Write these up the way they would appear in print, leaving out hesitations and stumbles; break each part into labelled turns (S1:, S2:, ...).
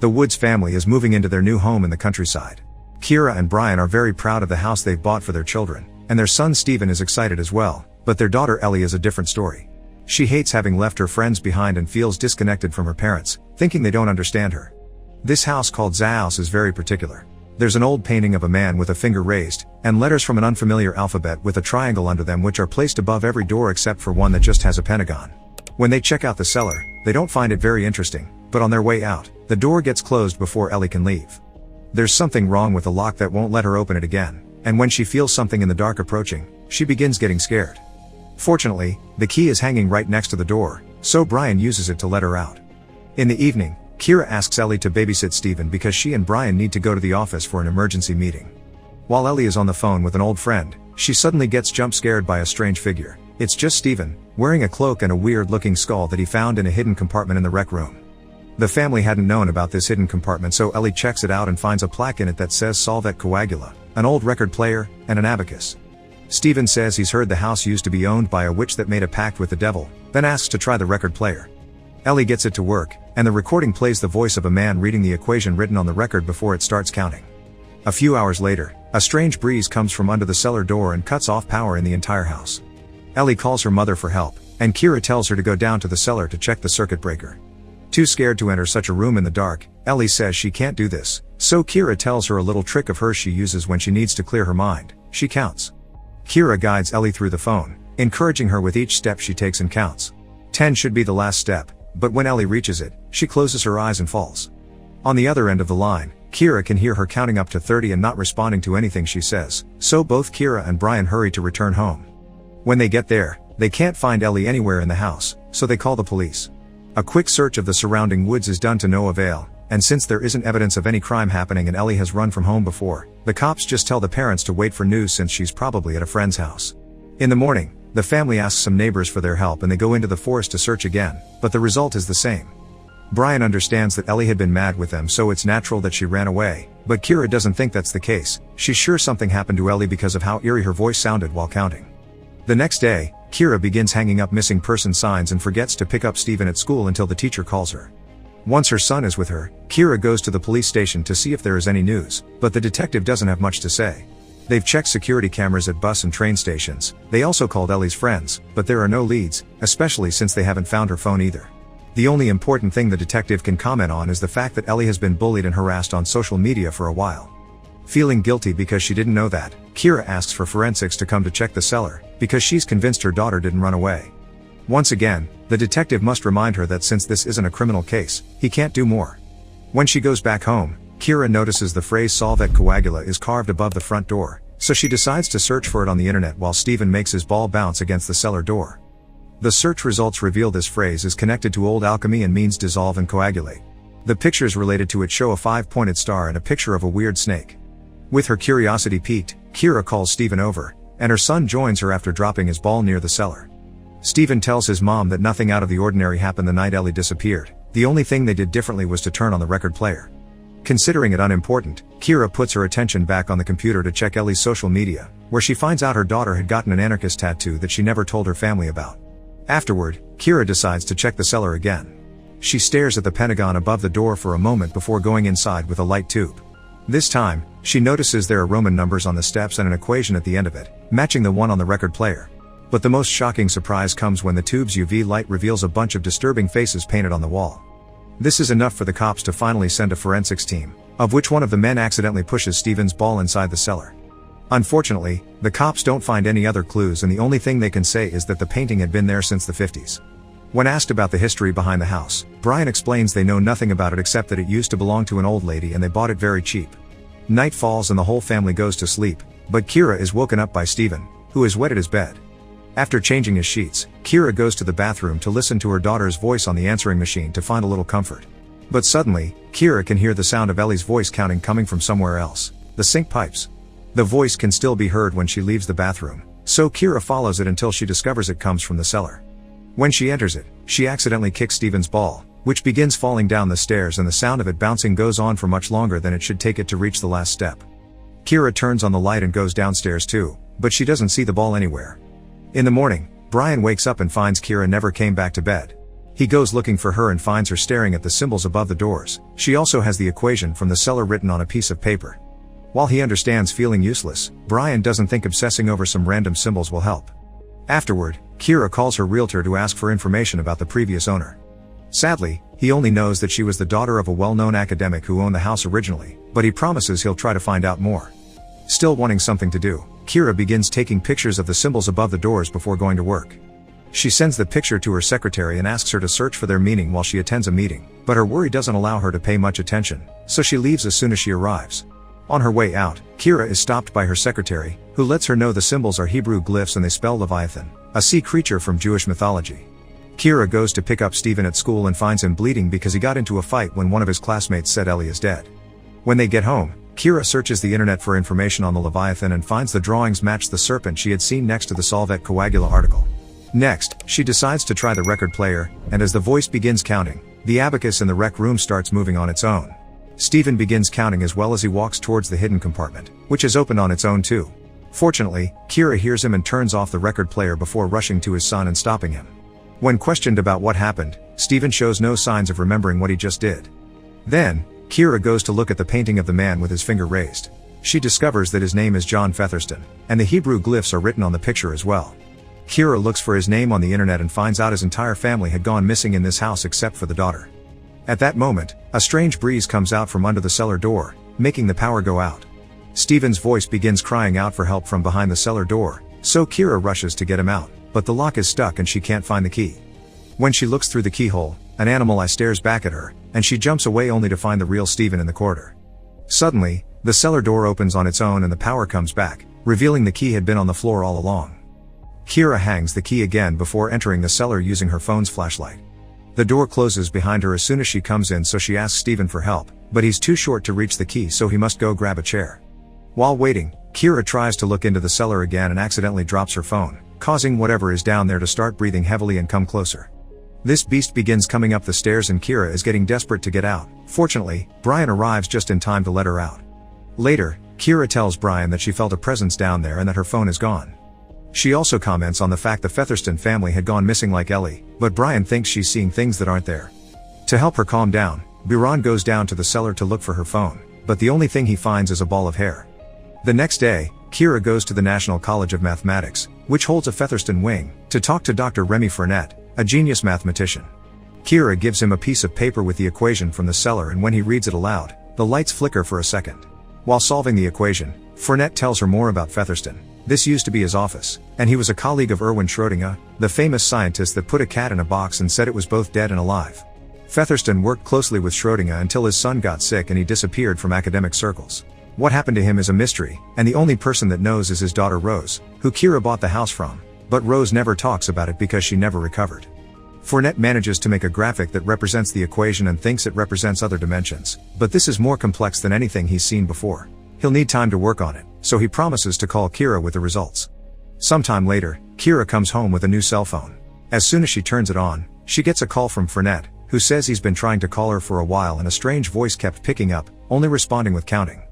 S1: The Woods family is moving into their new home in the countryside. Kira and Brian are very proud of the house they've bought for their children, and their son Steven is excited as well, but their daughter Ellie is a different story. She hates having left her friends behind and feels disconnected from her parents, thinking they don't understand her. This house called Zahouse is very particular. There's an old painting of a man with a finger raised, and letters from an unfamiliar alphabet with a triangle under them which are placed above every door except for one that just has a pentagon. When they check out the cellar, they don't find it very interesting, but on their way out, the door gets closed before Ellie can leave. There's something wrong with the lock that won't let her open it again, and when she feels something in the dark approaching, she begins getting scared. Fortunately, the key is hanging right next to the door, so Brian uses it to let her out. In the evening, Kira asks Ellie to babysit Steven because she and Brian need to go to the office for an emergency meeting. While Ellie is on the phone with an old friend, she suddenly gets jump scared by a strange figure. It's just Steven, wearing a cloak and a weird-looking skull that he found in a hidden compartment in the rec room. The family hadn't known about this hidden compartment, so Ellie checks it out and finds a plaque in it that says Solvet Coagula, an old record player, and an abacus. Steven says he's heard the house used to be owned by a witch that made a pact with the devil, then asks to try the record player. Ellie gets it to work, and the recording plays the voice of a man reading the equation written on the record before it starts counting. A few hours later, a strange breeze comes from under the cellar door and cuts off power in the entire house. Ellie calls her mother for help, and Kira tells her to go down to the cellar to check the circuit breaker. Too scared to enter such a room in the dark, Ellie says she can't do this, so Kira tells her a little trick of hers she uses when she needs to clear her mind. She counts. Kira guides Ellie through the phone, encouraging her with each step she takes and counts. 10 should be the last step, but when Ellie reaches it, she closes her eyes and falls. On the other end of the line, Kira can hear her counting up to 30 and not responding to anything she says, so both Kira and Brian hurry to return home. When they get there, they can't find Ellie anywhere in the house, so they call the police. A quick search of the surrounding woods is done to no avail, and since there isn't evidence of any crime happening and Ellie has run from home before, the cops just tell the parents to wait for news since she's probably at a friend's house. In the morning, the family asks some neighbors for their help and they go into the forest to search again, but the result is the same. Brian understands that Ellie had been mad with them, so it's natural that she ran away, but Kira doesn't think that's the case. She's sure something happened to Ellie because of how eerie her voice sounded while counting. The next day, Kira begins hanging up missing person signs and forgets to pick up Steven at school until the teacher calls her. Once her son is with her, Kira goes to the police station to see if there is any news, but the detective doesn't have much to say. They've checked security cameras at bus and train stations. They also called Ellie's friends, but there are no leads, especially since they haven't found her phone either. The only important thing the detective can comment on is the fact that Ellie has been bullied and harassed on social media for a while. Feeling guilty because she didn't know that, Kira asks for forensics to come to check the cellar, because she's convinced her daughter didn't run away. Once again, the detective must remind her that since this isn't a criminal case, he can't do more. When she goes back home, Kira notices the phrase Solvet Coagula is carved above the front door, so she decides to search for it on the internet while Steven makes his ball bounce against the cellar door. The search results reveal this phrase is connected to old alchemy and means dissolve and coagulate. The pictures related to it show a 5-pointed star and a picture of a weird snake. With her curiosity piqued, Kira calls Steven over, and her son joins her after dropping his ball near the cellar. Steven tells his mom that nothing out of the ordinary happened the night Ellie disappeared. The only thing they did differently was to turn on the record player. Considering it unimportant, Kira puts her attention back on the computer to check Ellie's social media, where she finds out her daughter had gotten an anarchist tattoo that she never told her family about. Afterward, Kira decides to check the cellar again. She stares at the pentagon above the door for a moment before going inside with a light tube. This time, she notices there are Roman numbers on the steps and an equation at the end of it, matching the one on the record player. But the most shocking surprise comes when the tube's UV light reveals a bunch of disturbing faces painted on the wall. This is enough for the cops to finally send a forensics team, of which one of the men accidentally pushes Steven's ball inside the cellar. Unfortunately, the cops don't find any other clues and the only thing they can say is that the painting had been there since the 50s. When asked about the history behind the house, Brian explains they know nothing about it except that it used to belong to an old lady and they bought it very cheap. Night falls and the whole family goes to sleep, but Kira is woken up by Steven, who has wetted his bed. After changing his sheets, Kira goes to the bathroom to listen to her daughter's voice on the answering machine to find a little comfort. But suddenly, Kira can hear the sound of Ellie's voice counting coming from somewhere else, the sink pipes. The voice can still be heard when she leaves the bathroom, so Kira follows it until she discovers it comes from the cellar. When she enters it, she accidentally kicks Steven's ball, which begins falling down the stairs and the sound of it bouncing goes on for much longer than it should take it to reach the last step. Kira turns on the light and goes downstairs too, but she doesn't see the ball anywhere. In the morning, Brian wakes up and finds Kira never came back to bed. He goes looking for her and finds her staring at the symbols above the doors. She also has the equation from the cellar written on a piece of paper. While he understands feeling useless, Brian doesn't think obsessing over some random symbols will help. Afterward, Kira calls her realtor to ask for information about the previous owner. Sadly, he only knows that she was the daughter of a well-known academic who owned the house originally, but he promises he'll try to find out more. Still wanting something to do, Kira begins taking pictures of the symbols above the doors before going to work. She sends the picture to her secretary and asks her to search for their meaning while she attends a meeting, but her worry doesn't allow her to pay much attention, so she leaves as soon as she arrives. On her way out, Kira is stopped by her secretary, who lets her know the symbols are Hebrew glyphs and they spell Leviathan, a sea creature from Jewish mythology. Kira goes to pick up Stephen at school and finds him bleeding because he got into a fight when one of his classmates said Ellie is dead. When they get home, Kira searches the internet for information on the Leviathan and finds the drawings match the serpent she had seen next to the Solvet Coagula article. Next, she decides to try the record player, and as the voice begins counting, the abacus in the rec room starts moving on its own. Stephen begins counting as well as he walks towards the hidden compartment, which is opened on its own too. Fortunately, Kira hears him and turns off the record player before rushing to his son and stopping him. When questioned about what happened, Stephen shows no signs of remembering what he just did. Then, Kira goes to look at the painting of the man with his finger raised. She discovers that his name is John Featherston, and the Hebrew glyphs are written on the picture as well. Kira looks for his name on the internet and finds out his entire family had gone missing in this house except for the daughter. At that moment, a strange breeze comes out from under the cellar door, making the power go out. Stephen's voice begins crying out for help from behind the cellar door, so Kira rushes to get him out, but the lock is stuck and she can't find the key. When she looks through the keyhole, an animal eye stares back at her, and she jumps away only to find the real Stephen in the corridor. Suddenly, the cellar door opens on its own and the power comes back, revealing the key had been on the floor all along. Kira hangs the key again before entering the cellar using her phone's flashlight. The door closes behind her as soon as she comes in, so she asks Stephen for help, but he's too short to reach the key, so he must go grab a chair. While waiting, Kira tries to look into the cellar again and accidentally drops her phone, causing whatever is down there to start breathing heavily and come closer. This beast begins coming up the stairs and Kira is getting desperate to get out. Fortunately, Brian arrives just in time to let her out. Later, Kira tells Brian that she felt a presence down there and that her phone is gone. She also comments on the fact the Featherston family had gone missing like Ellie, but Brian thinks she's seeing things that aren't there. To help her calm down, Biran goes down to the cellar to look for her phone, but the only thing he finds is a ball of hair. The next day, Kira goes to the National College of Mathematics, which holds a Featherston wing, to talk to Dr. Remy Fournette, a genius mathematician. Kira gives him a piece of paper with the equation from the cellar, and when he reads it aloud, the lights flicker for a second. While solving the equation, Fournette tells her more about Featherston. This used to be his office, and he was a colleague of Erwin Schrödinger, the famous scientist that put a cat in a box and said it was both dead and alive. Featherston worked closely with Schrödinger until his son got sick and he disappeared from academic circles. What happened to him is a mystery, and the only person that knows is his daughter Rose, who Kira bought the house from, but Rose never talks about it because she never recovered. Fournette manages to make a graphic that represents the equation and thinks it represents other dimensions, but this is more complex than anything he's seen before. He'll need time to work on it, so he promises to call Kira with the results. Sometime later, Kira comes home with a new cell phone. As soon as she turns it on, she gets a call from Fournette, who says he's been trying to call her for a while and a strange voice kept picking up, only responding with counting.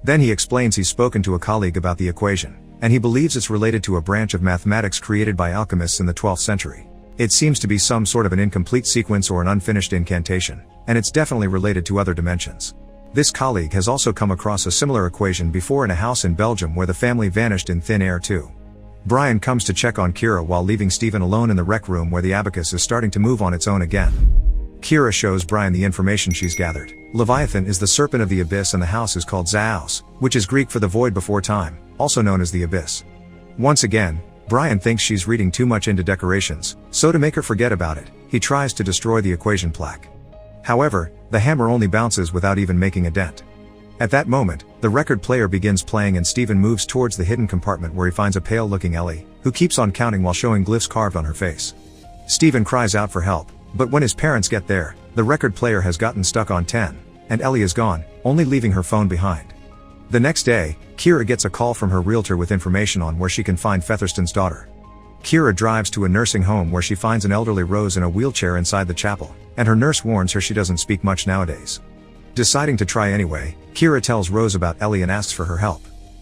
S1: Then he explains he's spoken to a colleague about the equation, and he believes it's related to a branch of mathematics created by alchemists in the 12th century. It seems to be some sort of an incomplete sequence or an unfinished incantation, and it's definitely related to other dimensions. This colleague has also come across a similar equation before in a house in Belgium where the family vanished in thin air too. Brian comes to check on Kira while leaving Stephen alone in the rec room where the abacus is starting to move on its own again. Kira shows Brian the information she's gathered. Leviathan is the serpent of the abyss and the house is called Zaos, which is Greek for the void before time, also known as the abyss. Once again, Brian thinks she's reading too much into decorations, so to make her forget about it, he tries to destroy the equation plaque. However, the hammer only bounces without even making a dent. At that moment, the record player begins playing and Stephen moves towards the hidden compartment where he finds a pale-looking Ellie, who keeps on counting while showing glyphs carved on her face. Stephen cries out for help, but when his parents get there, the record player has gotten stuck on 10, and Ellie is gone, only leaving her phone behind. The next day, Kira gets a call from her realtor with information on where she can find Featherston's daughter. Kira drives to a nursing home where she finds an elderly Rose in a wheelchair inside the chapel, and her nurse warns her she doesn't speak much nowadays. Deciding to try anyway, Kira tells Rose about Ellie and asks for her help.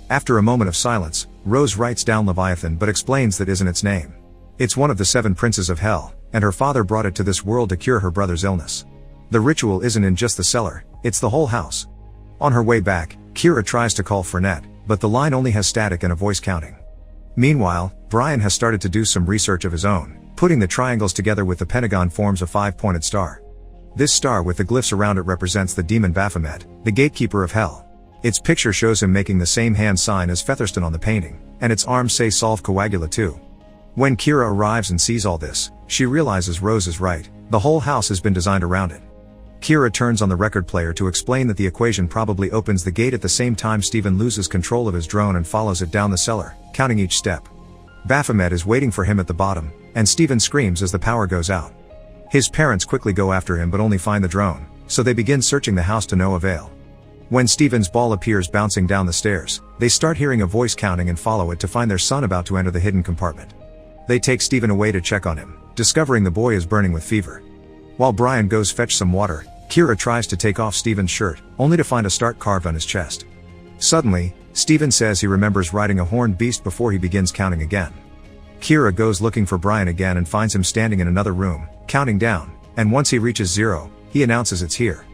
S1: After a moment of silence, Rose writes down Leviathan but explains that isn't its name. It's one of the 7 princes of hell, and her father brought it to this world to cure her brother's illness. The ritual isn't in just the cellar, it's the whole house. On her way back, Kira tries to call Fernet, but the line only has static and a voice counting. Meanwhile, Brian has started to do some research of his own, putting the triangles together with the pentagon forms a 5-pointed star. This star with the glyphs around it represents the demon Baphomet, the gatekeeper of hell. Its picture shows him making the same hand sign as Featherston on the painting, and its arms say Solve Coagula too. When Kira arrives and sees all this, she realizes Rose is right, the whole house has been designed around it. Kira turns on the record player to explain that the equation probably opens the gate at the same time Steven loses control of his drone and follows it down the cellar, counting each step. Baphomet is waiting for him at the bottom, and Steven screams as the power goes out. His parents quickly go after him but only find the drone, so they begin searching the house to no avail. When Steven's ball appears bouncing down the stairs, they start hearing a voice counting and follow it to find their son about to enter the hidden compartment. They take Steven away to check on him, discovering the boy is burning with fever. While Brian goes fetch some water, Kira tries to take off Steven's shirt, only to find a start carved on his chest. Suddenly, Steven says he remembers riding a horned beast before he begins counting again. Kira goes looking for Brian again and finds him standing in another room, counting down, and once he reaches 0, he announces it's here.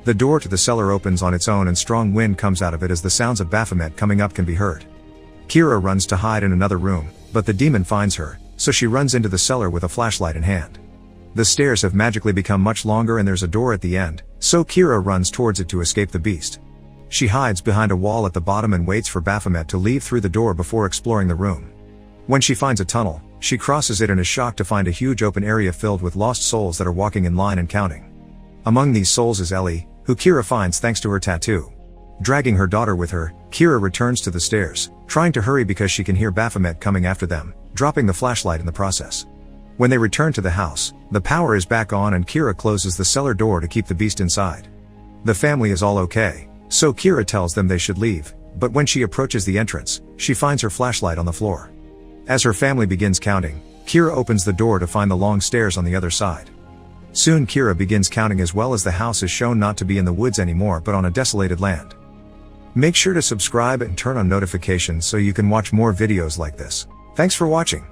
S1: The door to the cellar opens on its own and strong wind comes out of it as the sounds of Baphomet coming up can be heard. Kira runs to hide in another room, but the demon finds her, so she runs into the cellar with a flashlight in hand. The stairs have magically become much longer and there's a door at the end, so Kira runs towards it to escape the beast. She hides behind a wall at the bottom and waits for Baphomet to leave through the door before exploring the room. When she finds a tunnel, she crosses it and is shocked to find a huge open area filled with lost souls that are walking in line and counting. Among these souls is Ellie, who Kira finds thanks to her tattoo. Dragging her daughter with her, Kira returns to the stairs, trying to hurry because she can hear Baphomet coming after them, dropping the flashlight in the process. When they return to the house, the power is back on and Kira closes the cellar door to keep the beast inside. The family is all okay, so Kira tells them they should leave, but when she approaches the entrance, she finds her flashlight on the floor. As her family begins counting, Kira opens the door to find the long stairs on the other side. Soon Kira begins counting as well as the house is shown not to be in the woods anymore but on a desolated land. Make sure to subscribe and turn on notifications so you can watch more videos like this. Thanks for watching.